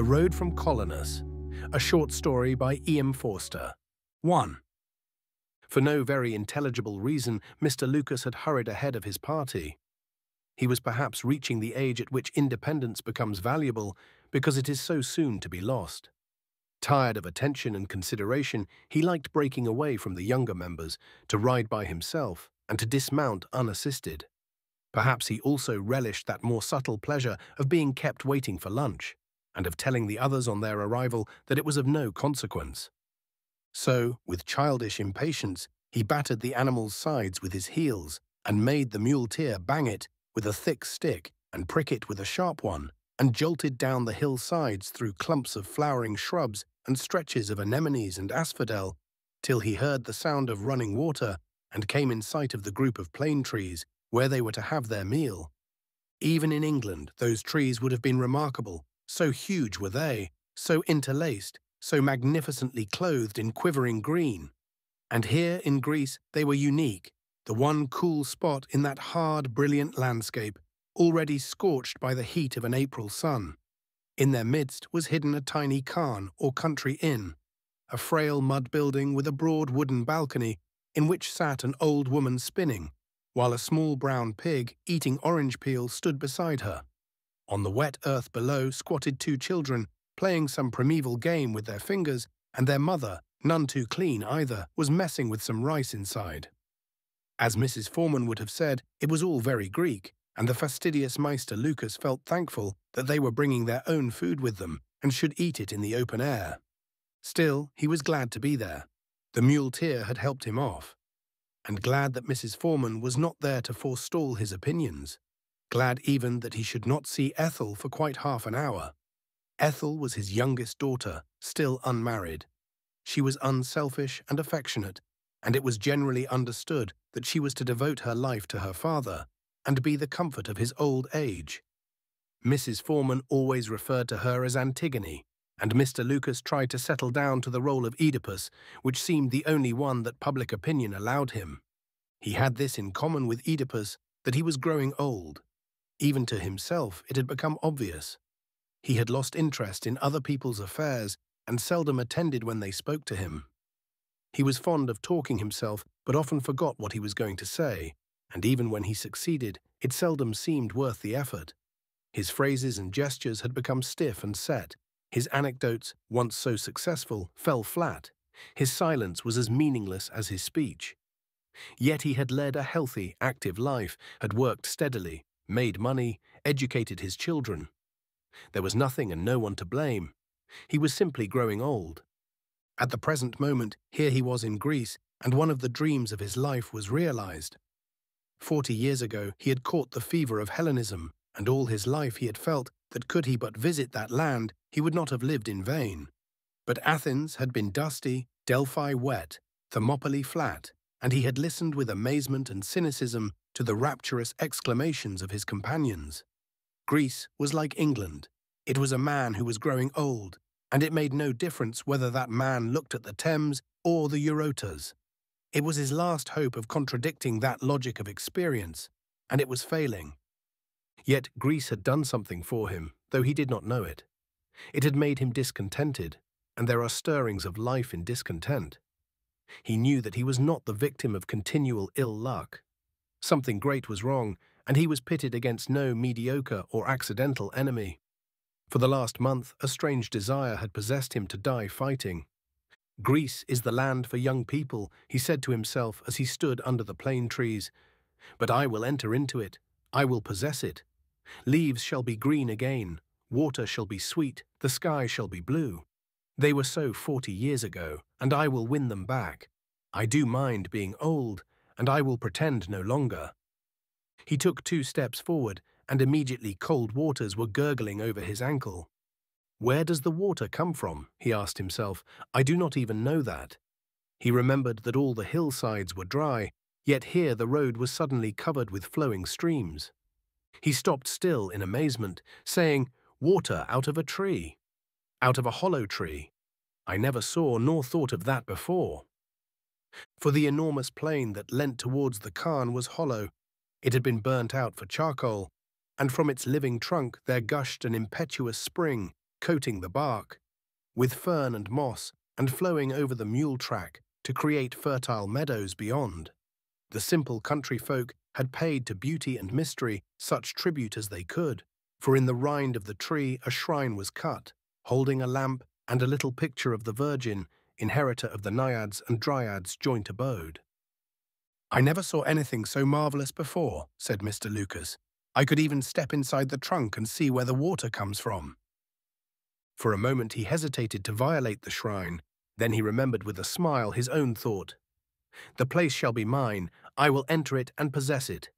The Road from Colonus, a short story by Forster. 1. For no very intelligible reason, Mr. Lucas had hurried ahead of his party. He was perhaps reaching the age at which independence becomes valuable because it is so soon to be lost. Tired of attention and consideration, he liked breaking away from the younger members, to ride by himself and to dismount unassisted. Perhaps he also relished that more subtle pleasure of being kept waiting for lunch, and of telling the others on their arrival that it was of no consequence. So, with childish impatience, he battered the animal's sides with his heels, and made the muleteer bang it with a thick stick and prick it with a sharp one, and jolted down the hillsides through clumps of flowering shrubs and stretches of anemones and asphodel, till he heard the sound of running water and came in sight of the group of plane trees where they were to have their meal. Even in England, those trees would have been remarkable, so huge were they, so interlaced, so magnificently clothed in quivering green. And here in Greece they were unique, the one cool spot in that hard, brilliant landscape, already scorched by the heat of an April sun. In their midst was hidden a tiny khan or country inn, a frail mud building with a broad wooden balcony in which sat an old woman spinning, while a small brown pig eating orange peel stood beside her. On the wet earth below squatted two children, playing some primeval game with their fingers, and their mother, none too clean either, was messing with some rice inside. As Mrs. Forman would have said, it was all very Greek, and the fastidious Meister Lucas felt thankful that they were bringing their own food with them and should eat it in the open air. Still, he was glad to be there. The muleteer had helped him off, and glad that Mrs. Forman was not there to forestall his opinions. Glad even that he should not see Ethel for quite half an hour. Ethel was his youngest daughter, still unmarried. She was unselfish and affectionate, and it was generally understood that she was to devote her life to her father and be the comfort of his old age. Mrs. Forman always referred to her as Antigone, and Mr. Lucas tried to settle down to the role of Oedipus, which seemed the only one that public opinion allowed him. He had this in common with Oedipus, that he was growing old. Even to himself it had become obvious. He had lost interest in other people's affairs and seldom attended when they spoke to him. He was fond of talking himself, but often forgot what he was going to say, and even when he succeeded, it seldom seemed worth the effort. His phrases and gestures had become stiff and set. His anecdotes, once so successful, fell flat. His silence was as meaningless as his speech. Yet he had led a healthy, active life, had worked steadily, made money, educated his children. There was nothing and no one to blame. He was simply growing old. At the present moment, here he was in Greece, and one of the dreams of his life was realized. 40 years ago, he had caught the fever of Hellenism, and all his life he had felt that could he but visit that land, he would not have lived in vain. But Athens had been dusty, Delphi wet, Thermopylae flat, and he had listened with amazement and cynicism to the rapturous exclamations of his companions. Greece was like England. It was a man who was growing old, and it made no difference whether that man looked at the Thames or the Eurotas. It was his last hope of contradicting that logic of experience, and it was failing. Yet Greece had done something for him, though he did not know it. It had made him discontented, and there are stirrings of life in discontent. He knew that he was not the victim of continual ill luck. Something great was wrong, and he was pitted against no mediocre or accidental enemy. For the last month, a strange desire had possessed him to die fighting. Greece is the land for young people, he said to himself as he stood under the plane trees. But I will enter into it. I will possess it. Leaves shall be green again. Water shall be sweet. The sky shall be blue. They were so 40 years ago, and I will win them back. I do mind being old, and I will pretend no longer. He took 2 steps forward, and immediately cold waters were gurgling over his ankle. Where does the water come from? He asked himself. I do not even know that. He remembered that all the hillsides were dry, yet here the road was suddenly covered with flowing streams. He stopped still in amazement, saying, "Water out of a tree. Out of a hollow tree. I never saw nor thought of that before." For the enormous plain that leant towards the Khan was hollow. It had been burnt out for charcoal, and from its living trunk there gushed an impetuous spring, coating the bark, with fern and moss, and flowing over the mule track to create fertile meadows beyond. The simple country folk had paid to beauty and mystery such tribute as they could, for in the rind of the tree a shrine was cut, holding a lamp and a little picture of the Virgin, inheritor of the Naiads and Dryads' joint abode. "I never saw anything so marvellous before," said Mr. Lucas. "I could even step inside the trunk and see where the water comes from." For a moment he hesitated to violate the shrine, then he remembered with a smile his own thought. "The place shall be mine, I will enter it and possess it,"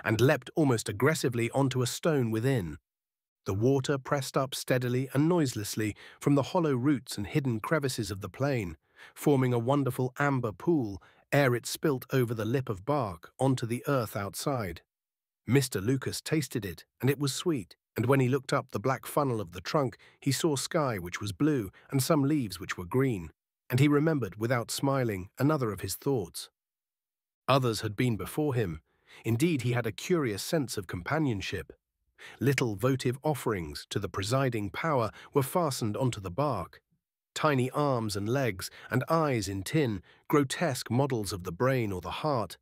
and leapt almost aggressively onto a stone within. The water pressed up steadily and noiselessly from the hollow roots and hidden crevices of the plain, forming a wonderful amber pool ere it spilt over the lip of bark onto the earth outside. Mr. Lucas tasted it, and it was sweet, and when he looked up the black funnel of the trunk, he saw sky which was blue and some leaves which were green, and he remembered, without smiling, another of his thoughts. Others had been before him. Indeed, he had a curious sense of companionship. Little votive offerings to the presiding power were fastened onto the bark. Tiny arms and legs and eyes in tin, grotesque models of the brain or the heart,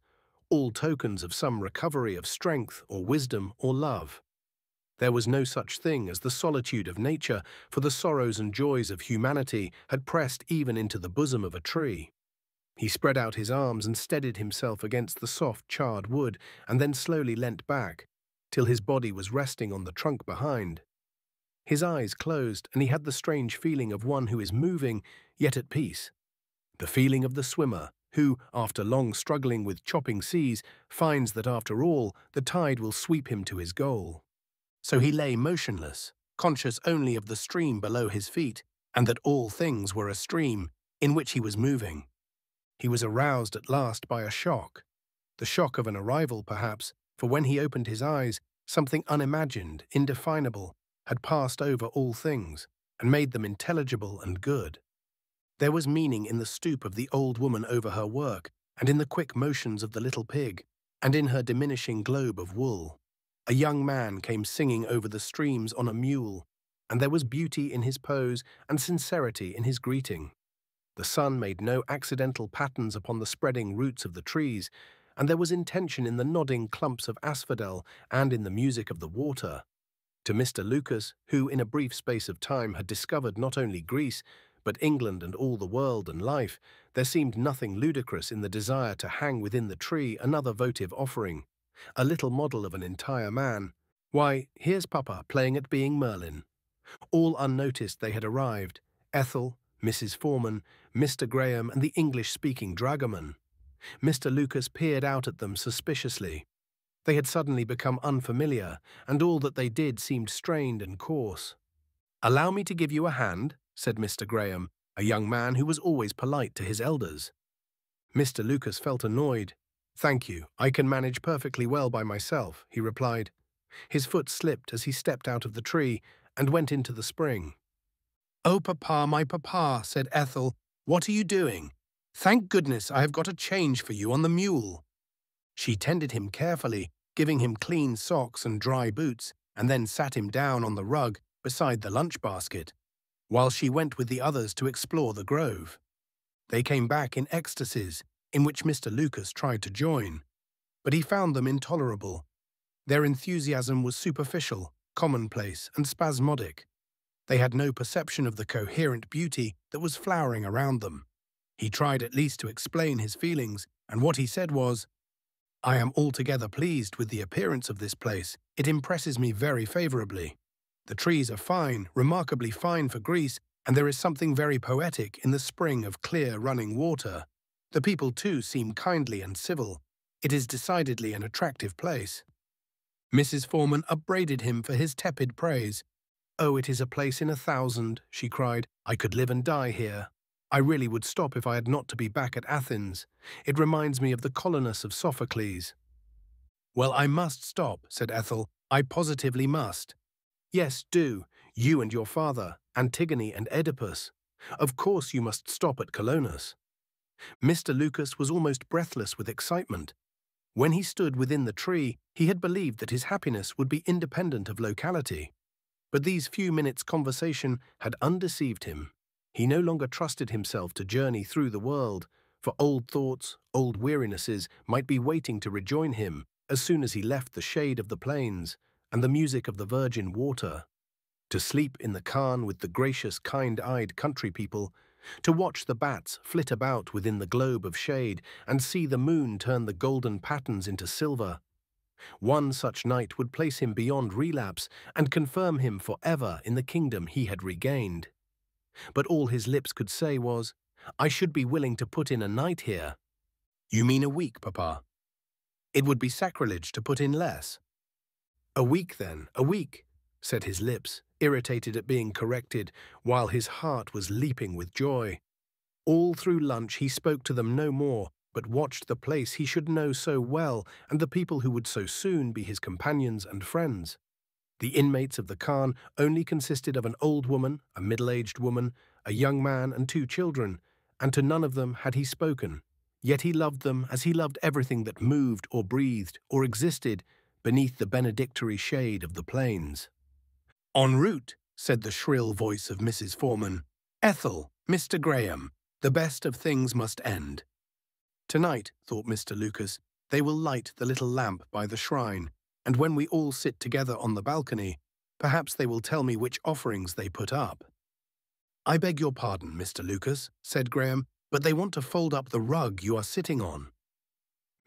all tokens of some recovery of strength or wisdom or love. There was no such thing as the solitude of nature, for the sorrows and joys of humanity had pressed even into the bosom of a tree. He spread out his arms and steadied himself against the soft charred wood, and then slowly leant back, till his body was resting on the trunk behind. His eyes closed, and he had the strange feeling of one who is moving, yet at peace. The feeling of the swimmer, who, after long struggling with chopping seas, finds that after all the tide will sweep him to his goal. So he lay motionless, conscious only of the stream below his feet, and that all things were a stream in which he was moving. He was aroused at last by a shock, the shock of an arrival perhaps, for when he opened his eyes, something unimagined, indefinable, had passed over all things, and made them intelligible and good. There was meaning in the stoop of the old woman over her work, and in the quick motions of the little pig, and in her diminishing globe of wool. A young man came singing over the streams on a mule, and there was beauty in his pose and sincerity in his greeting. The sun made no accidental patterns upon the spreading roots of the trees, and there was intention in the nodding clumps of asphodel and in the music of the water. To Mr. Lucas, who in a brief space of time had discovered not only Greece, but England and all the world and life, there seemed nothing ludicrous in the desire to hang within the tree another votive offering, a little model of an entire man. Why, here's Papa playing at being Merlin. All unnoticed they had arrived, Ethel, Mrs. Foreman, Mr. Graham, and the English-speaking dragoman. Mr. Lucas peered out at them suspiciously. They had suddenly become unfamiliar, and all that they did seemed strained and coarse. "Allow me to give you a hand," said Mr. Graham, a young man who was always polite to his elders. Mr. Lucas felt annoyed. "Thank you, I can manage perfectly well by myself," he replied. His foot slipped as he stepped out of the tree and went into the spring. "Oh, Papa, my Papa," said Ethel, "what are you doing? Thank goodness I have got a change for you on the mule." She tended him carefully, giving him clean socks and dry boots, and then sat him down on the rug beside the lunch basket, while she went with the others to explore the grove. They came back in ecstasies, in which Mr. Lucas tried to join, but he found them intolerable. Their enthusiasm was superficial, commonplace, and spasmodic. They had no perception of the coherent beauty that was flowering around them. He tried at least to explain his feelings, and what he said was, "I am altogether pleased with the appearance of this place. It impresses me very favourably. The trees are fine, remarkably fine for Greece, and there is something very poetic in the spring of clear running water. The people, too, seem kindly and civil. It is decidedly an attractive place." Mrs. Foreman upbraided him for his tepid praise. "Oh, it is a place in 1,000, she cried. "I could live and die here. I really would stop if I had not to be back at Athens. It reminds me of the Colonus of Sophocles." "Well, I must stop," said Ethel. "I positively must." "Yes, do. You and your father, Antigone and Oedipus. Of course you must stop at Colonus." Mr. Lucas was almost breathless with excitement. When he stood within the tree, he had believed that his happiness would be independent of locality. But these few minutes' conversation had undeceived him. He no longer trusted himself to journey through the world, for old thoughts, old wearinesses might be waiting to rejoin him as soon as he left the shade of the plains and the music of the virgin water. To sleep in the Khan with the gracious, kind-eyed country people, to watch the bats flit about within the globe of shade and see the moon turn the golden patterns into silver. One such night would place him beyond relapse and confirm him forever in the kingdom he had regained. But all his lips could say was, "I should be willing to put in a night here." "You mean a week, Papa?" "It would be sacrilege to put in less." "A week, then, a week," said his lips, irritated at being corrected, while his heart was leaping with joy. All through lunch he spoke to them no more, but watched the place he should know so well and the people who would so soon be his companions and friends. The inmates of the Khan only consisted of an old woman, a middle-aged woman, a young man and 2 children, and to none of them had he spoken, yet he loved them as he loved everything that moved or breathed or existed beneath the benedictory shade of the plains. "En route," said the shrill voice of Mrs. Foreman. "Ethel, Mr. Graham, the best of things must end." Tonight, thought Mr. Lucas, they will light the little lamp by the shrine, and when we all sit together on the balcony, perhaps they will tell me which offerings they put up. "I beg your pardon, Mr. Lucas," said Graham, "but they want to fold up the rug you are sitting on."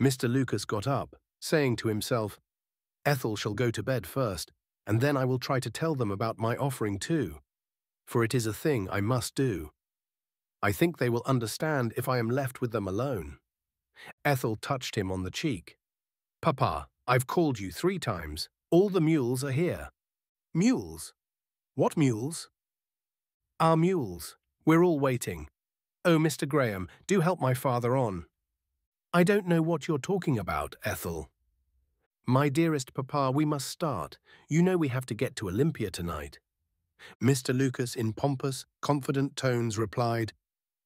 Mr. Lucas got up, saying to himself, "Ethel shall go to bed first, and then I will try to tell them about my offering too, for it is a thing I must do. I think they will understand if I am left with them alone." Ethel touched him on the cheek. "Papa, I've called you 3 times. All the mules are here." "Mules? What mules?" "Our mules. We're all waiting. Oh, Mr. Graham, do help my father on." "I don't know what you're talking about, Ethel." "My dearest Papa, we must start. You know we have to get to Olympia tonight." Mr. Lucas, in pompous, confident tones, replied,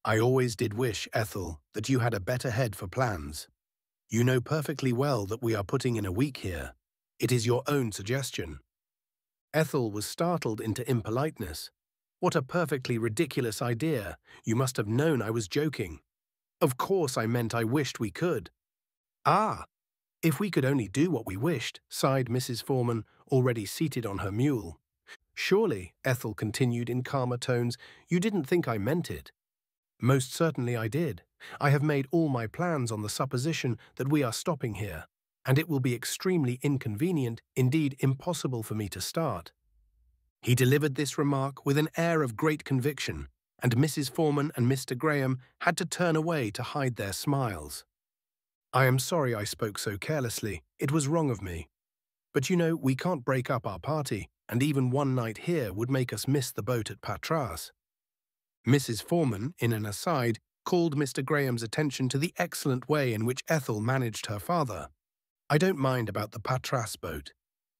"I always did wish, Ethel, that you had a better head for plans. You know perfectly well that we are putting in a week here. It is your own suggestion." Ethel was startled into impoliteness. "What a perfectly ridiculous idea. You must have known I was joking." "Of course I meant I wished we could." "Ah, if we could only do what we wished," sighed Mrs. Foreman, already seated on her mule. "Surely," Ethel continued in calmer tones, "you didn't think I meant it." "Most certainly I did. I have made all my plans on the supposition that we are stopping here, and it will be extremely inconvenient, indeed impossible for me to start." He delivered this remark with an air of great conviction, and Mrs. Foreman and Mr. Graham had to turn away to hide their smiles. "I am sorry I spoke so carelessly. It was wrong of me. But you know, we can't break up our party, and even one night here would make us miss the boat at Patras." Mrs. Foreman, in an aside, called Mr. Graham's attention to the excellent way in which Ethel managed her father. "I don't mind about the Patras boat.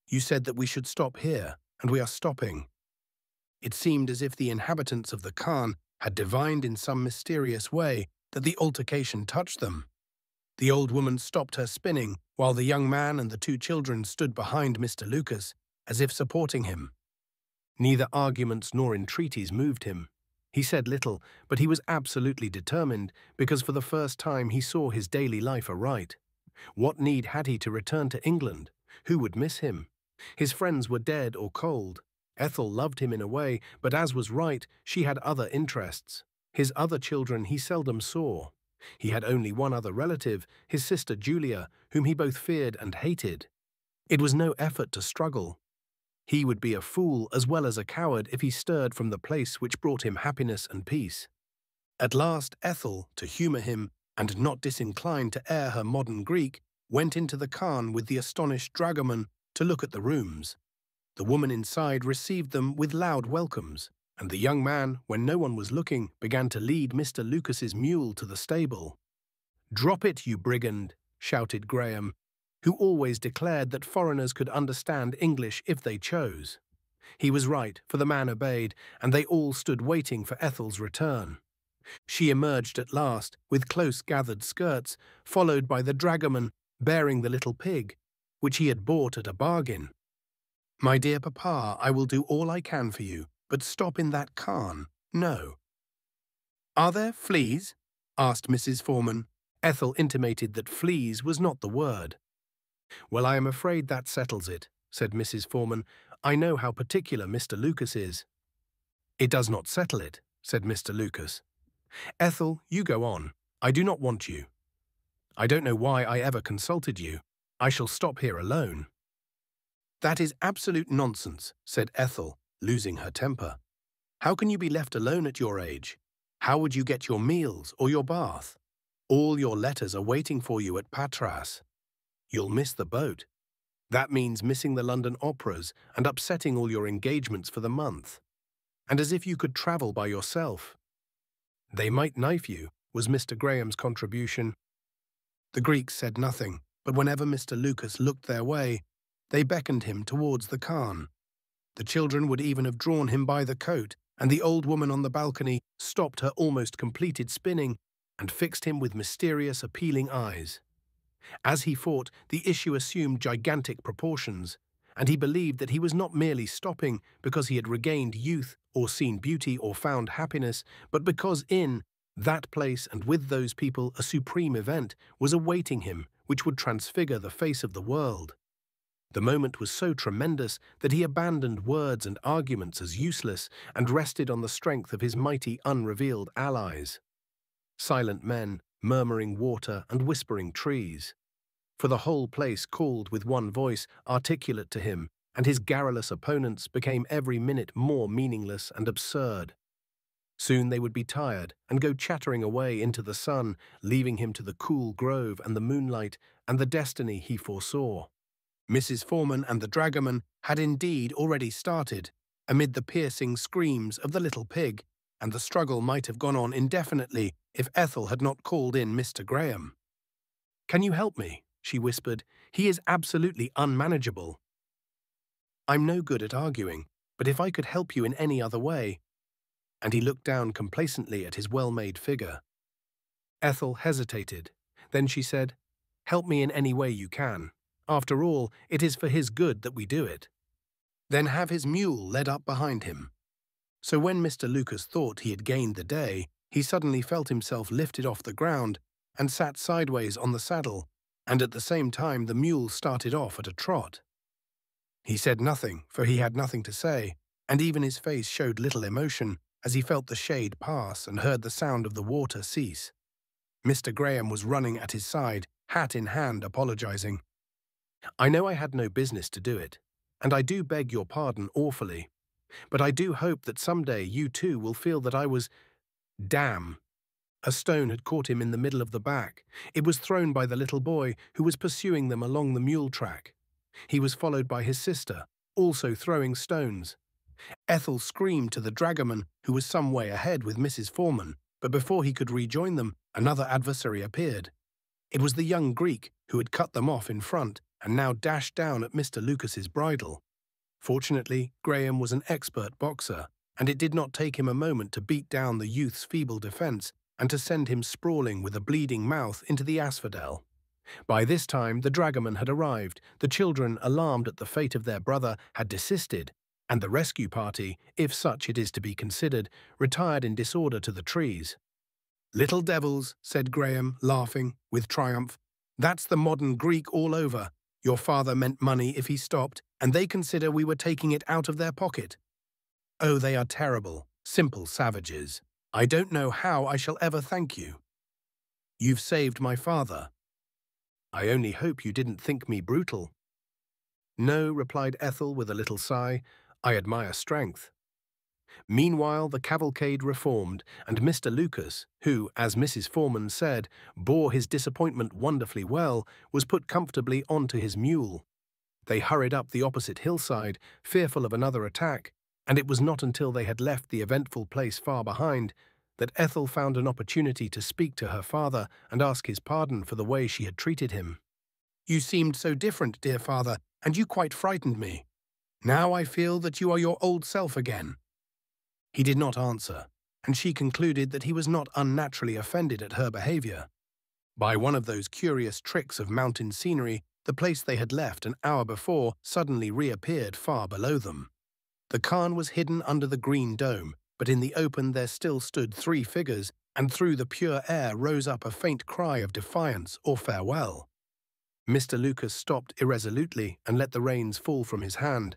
You said that we should stop here, and we are stopping." It seemed as if the inhabitants of the Khan had divined in some mysterious way that the altercation touched them. The old woman stopped her spinning, while the young man and the 2 children stood behind Mr. Lucas, as if supporting him. Neither arguments nor entreaties moved him. He said little, but he was absolutely determined, because for the first time he saw his daily life aright. What need had he to return to England? Who would miss him? His friends were dead or cold. Ethel loved him in a way, but as was right, she had other interests. His other children he seldom saw. He had only one other relative, his sister Julia, whom he both feared and hated. It was no effort to struggle. He would be a fool as well as a coward if he stirred from the place which brought him happiness and peace. At last Ethel, to humour him, and not disinclined to air her modern Greek, went into the Khan with the astonished dragoman to look at the rooms. The woman inside received them with loud welcomes, and the young man, when no one was looking, began to lead Mr. Lucas's mule to the stable. "Drop it, you brigand!" shouted Graham, who always declared that foreigners could understand English if they chose. He was right, for the man obeyed, and they all stood waiting for Ethel's return. She emerged at last, with close-gathered skirts, followed by the dragoman bearing the little pig, which he had bought at a bargain. My dear papa, I will do all I can for you, but stop in that cairn. No. Are there fleas? Asked Mrs. Foreman. Ethel intimated that fleas was not the word. Well, I am afraid that settles it, said Mrs. Foreman. I know how particular Mr. Lucas is. It does not settle it, said Mr. Lucas. Ethel, you go on. I do not want you. I don't know why I ever consulted you. I shall stop here alone. That is absolute nonsense, said Ethel, losing her temper. How can you be left alone at your age? How would you get your meals or your bath? All your letters are waiting for you at Patras. You'll miss the boat. That means missing the London operas and upsetting all your engagements for the month. And as if you could travel by yourself. They might knife you, was Mr. Graham's contribution. The Greeks said nothing, but whenever Mr. Lucas looked their way, they beckoned him towards the cairn. The children would even have drawn him by the coat, and the old woman on the balcony stopped her almost completed spinning and fixed him with mysterious, appealing eyes. As he fought, the issue assumed gigantic proportions, and he believed that he was not merely stopping because he had regained youth or seen beauty or found happiness, but because in that place and with those people a supreme event was awaiting him which would transfigure the face of the world. The moment was so tremendous that he abandoned words and arguments as useless and rested on the strength of his mighty unrevealed allies. Silent men, murmuring water and whispering trees. For the whole place called with one voice, articulate to him, and his garrulous opponents became every minute more meaningless and absurd. Soon they would be tired and go chattering away into the sun, leaving him to the cool grove and the moonlight and the destiny he foresaw. Mrs. Foreman and the dragoman had indeed already started, amid the piercing screams of the little pig, and the struggle might have gone on indefinitely if Ethel had not called in Mr. Graham. "Can you help me?" she whispered. "He is absolutely unmanageable." "I'm no good at arguing, but if I could help you in any other way—" And he looked down complacently at his well-made figure. Ethel hesitated. Then she said, "Help me in any way you can. After all, it is for his good that we do it. Then have his mule led up behind him." So when Mr. Lucas thought he had gained the day, he suddenly felt himself lifted off the ground and sat sideways on the saddle, and at the same time the mule started off at a trot. He said nothing, for he had nothing to say, and even his face showed little emotion as he felt the shade pass and heard the sound of the water cease. Mr. Graham was running at his side, hat in hand, apologizing. "I know I had no business to do it, and I do beg your pardon awfully, but I do hope that someday you too will feel that I was— Damn!" A stone had caught him in the middle of the back. It was thrown by the little boy who was pursuing them along the mule track. He was followed by his sister, also throwing stones. Ethel screamed to the dragoman, who was some way ahead with Mrs. Foreman, but before he could rejoin them, another adversary appeared. It was the young Greek who had cut them off in front and now dashed down at Mr. Lucas's bridle. Fortunately, Graham was an expert boxer, and it did not take him a moment to beat down the youth's feeble defense and to send him sprawling with a bleeding mouth into the asphodel. By this time the dragoman had arrived, the children, alarmed at the fate of their brother, had desisted, and the rescue party, if such it is to be considered, retired in disorder to the trees. "Little devils," said Graham, laughing, with triumph. "That's the modern Greek all over. Your father meant money if he stopped, and they consider we were taking it out of their pocket. Oh, they are terrible, simple savages. I don't know how I shall ever thank you. You've saved my father. I only hope you didn't think me brutal." "No," replied Ethel with a little sigh. "I admire strength." Meanwhile the cavalcade reformed, and Mr. Lucas, who, as Mrs. Foreman said, bore his disappointment wonderfully well, was put comfortably onto his mule. They hurried up the opposite hillside, fearful of another attack, and it was not until they had left the eventful place far behind that Ethel found an opportunity to speak to her father and ask his pardon for the way she had treated him. "You seemed so different, dear father, and you quite frightened me. Now I feel that you are your old self again." He did not answer, and she concluded that he was not unnaturally offended at her behavior. By one of those curious tricks of mountain scenery, The place they had left an hour before suddenly reappeared far below them. The cairn was hidden under the green dome, but in the open there still stood 3 figures, and through the pure air rose up a faint cry of defiance or farewell. Mr. Lucas stopped irresolutely and let the reins fall from his hand.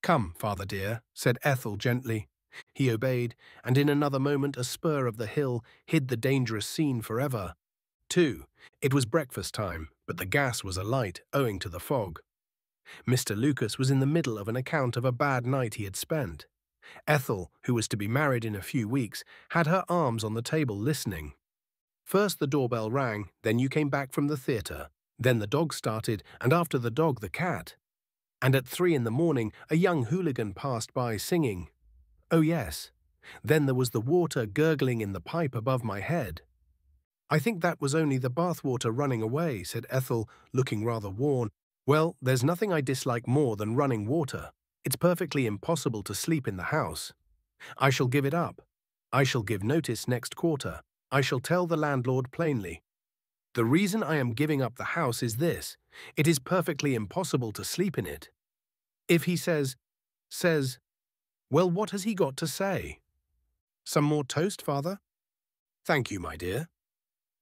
"Come, father dear," said Ethel gently. He obeyed, and in another moment a spur of the hill hid the dangerous scene forever. 2. It was breakfast time, but the gas was alight owing to the fog. Mr. Lucas was in the middle of an account of a bad night he had spent. Ethel, who was to be married in a few weeks, had her arms on the table listening. First the doorbell rang, then you came back from the theatre. Then the dog started, and after the dog the cat. And at 3 in the morning a young hooligan passed by singing. Oh yes. Then there was the water gurgling in the pipe above my head. I think that was only the bathwater running away, said Ethel, looking rather worn. Well, there's nothing I dislike more than running water. It's perfectly impossible to sleep in the house. I shall give it up. I shall give notice next quarter. I shall tell the landlord plainly. The reason I am giving up the house is this. It is perfectly impossible to sleep in it. If he says, well, what has he got to say? Some more toast, father? Thank you, my dear.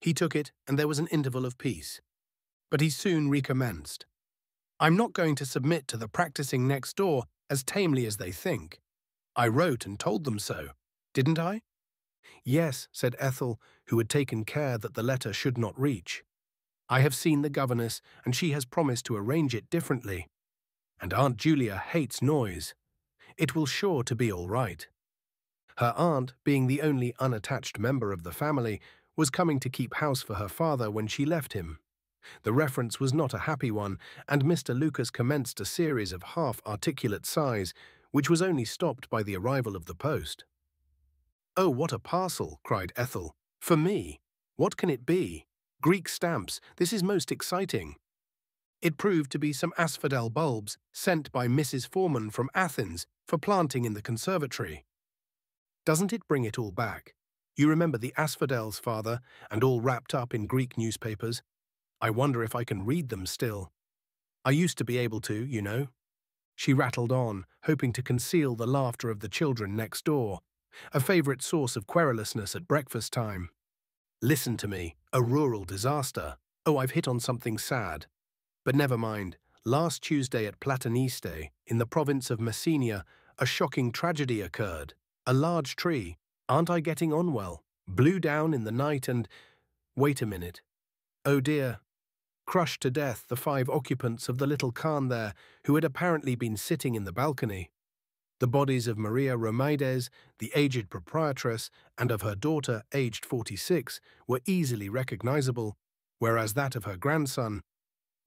He took it, and there was an interval of peace. But he soon recommenced. I'm not going to submit to the practicing next door as tamely as they think. I wrote and told them so, didn't I? Yes, said Ethel, who had taken care that the letter should not reach. I have seen the governess, and she has promised to arrange it differently. And Aunt Julia hates noise. It will sure to be all right. Her aunt, being the only unattached member of the family, was coming to keep house for her father when she left him. The reference was not a happy one, and Mr. Lucas commenced a series of half-articulate sighs, which was only stopped by the arrival of the post. Oh, what a parcel, cried Ethel. For me. What can it be? Greek stamps. This is most exciting. It proved to be some asphodel bulbs sent by Mrs. Foreman from Athens for planting in the conservatory. Doesn't it bring it all back? You remember the asphodels, father, and all wrapped up in Greek newspapers. I wonder if I can read them still. I used to be able to, you know. She rattled on, hoping to conceal the laughter of the children next door, a favourite source of querulousness at breakfast time. Listen to me, a rural disaster. Oh, I've hit on something sad. But never mind. Last Tuesday at Plataniste, in the province of Messenia, a shocking tragedy occurred. A large tree, aren't I getting on well, blew down in the night and… Wait a minute. Oh dear. Crushed to death the 5 occupants of the little cairn there, who had apparently been sitting in the balcony. The bodies of Maria Romides, the aged proprietress, and of her daughter, aged 46, were easily recognizable, whereas that of her grandson…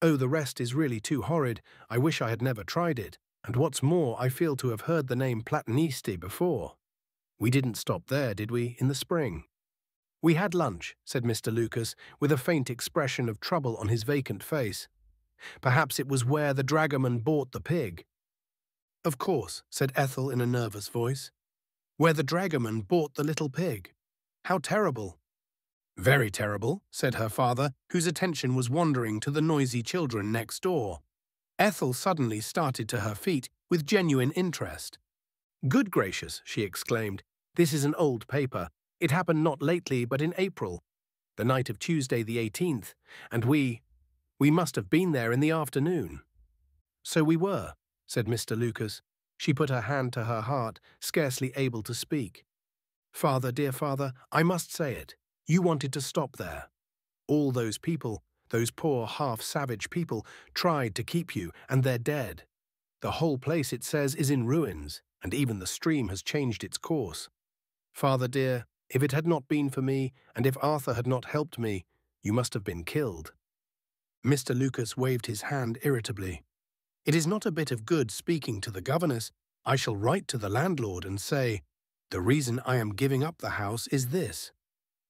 Oh, the rest is really too horrid. I wish I had never tried it, and what's more, I feel to have heard the name Plataniste before. We didn't stop there, did we, in the spring? We had lunch, said Mr. Lucas, with a faint expression of trouble on his vacant face. Perhaps it was where the dragoman bought the pig. Of course, said Ethel in a nervous voice. Where the dragoman bought the little pig. How terrible. Very terrible, said her father, whose attention was wandering to the noisy children next door. Ethel suddenly started to her feet with genuine interest. Good gracious, she exclaimed, this is an old paper. It happened not lately, but in April, the night of Tuesday the 18th, and we must have been there in the afternoon. So we were, said Mr. Lucas. She put her hand to her heart, scarcely able to speak. Father, dear father, I must say it. You wanted to stop there. All those people, those poor half-savage people, tried to keep you, and they're dead. The whole place, it says, is in ruins, and even the stream has changed its course. Father dear, if it had not been for me, and if Arthur had not helped me, you must have been killed. Mr. Lucas waved his hand irritably. It is not a bit of good speaking to the governess. I shall write to the landlord and say, the reason I am giving up the house is this.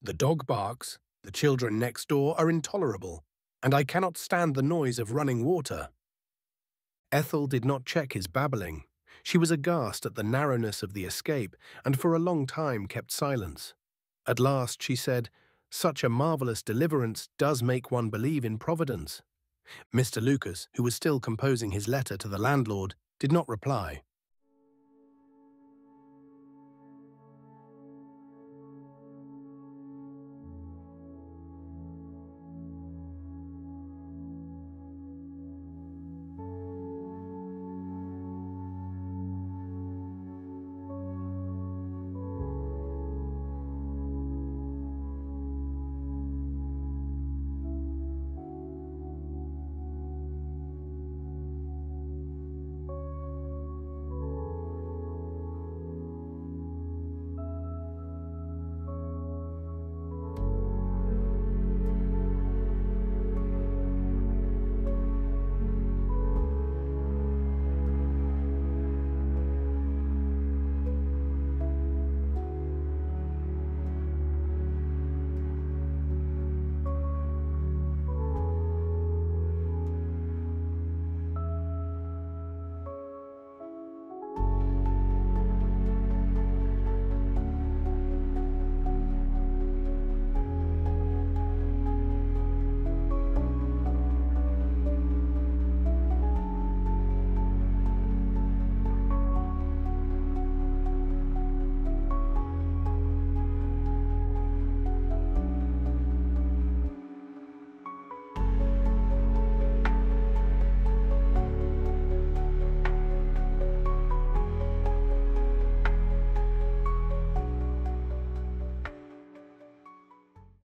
The dog barks, the children next door are intolerable, and I cannot stand the noise of running water. Ethel did not check his babbling. She was aghast at the narrowness of the escape, and for a long time kept silence. At last she said, such a marvellous deliverance does make one believe in Providence. Mr. Lucas, who was still composing his letter to the landlord, did not reply.